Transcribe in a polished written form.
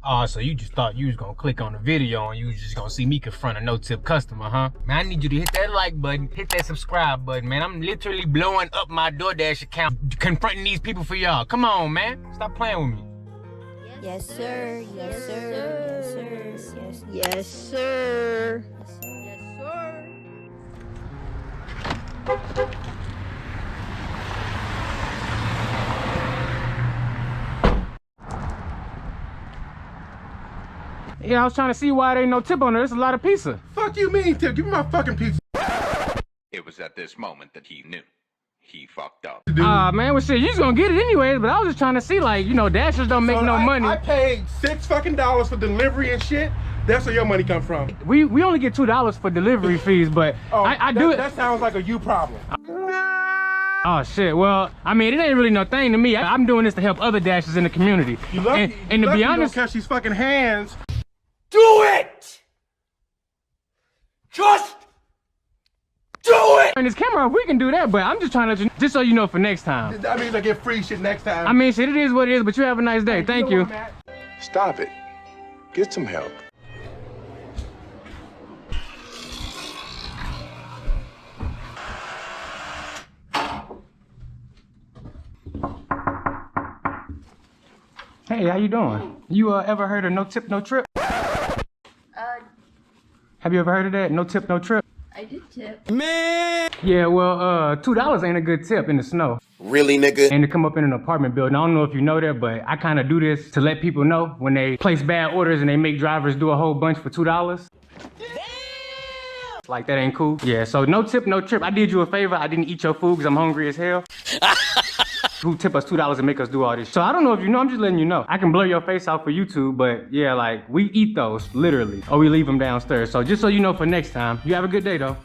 Oh, so you just thought you was gonna click on the video and you was just gonna see me confront a no-tip customer, huh? Man, I need you to hit that like button, hit that subscribe button, man. I'm literally blowing up my DoorDash account, confronting these people for y'all. Come on, man. Stop playing with me. Yes, sir. Yes, sir. Yes, sir. Yes, sir. Yes, sir. Yeah, I was trying to see why there ain't no tip on there. There's a lot of pizza. Fuck you mean, tip? Give me my fucking pizza. It was at this moment that he knew. He fucked up. Man, well shit, you was gonna get it anyways, but I was just trying to see, like, you know, Dashers don't make no money. I paid $6 fucking for delivery and shit. That's where your money come from. We only get $2 for delivery fees, but I do it. That sounds like a you problem. Oh shit, well, I mean, it ain't really no thing to me. I'm doing this to help other Dashers in the community. You lucky, and to be honest, you don't catch these fucking hands. Do it! Just do it! and this camera, we can do that, but I'm just trying to let you, just so you know for next time. That means I get free shit next time. I mean, shit, it is what it is, but you have a nice day. Thank you. Stop it. Get some help. Hey, how you doing? You ever heard of no tip, no trip? Have you ever heard of that? No tip, no trip? I did tip. Man! Yeah, well, $2 ain't a good tip in the snow. Really, nigga? And to come up in an apartment building. I don't know if you know that, but I kind of do this to let people know when they place bad orders and they make drivers do a whole bunch for $2. Damn! Like, that ain't cool. Yeah, so no tip, no trip. I did you a favor. I didn't eat your food because I'm hungry as hell. Who tip us $2 and make us do all this. So I don't know if you know, I'm just letting you know. I can blur your face out for YouTube, but yeah, like, we eat those, literally. Or we leave them downstairs. So just so you know for next time, you have a good day though.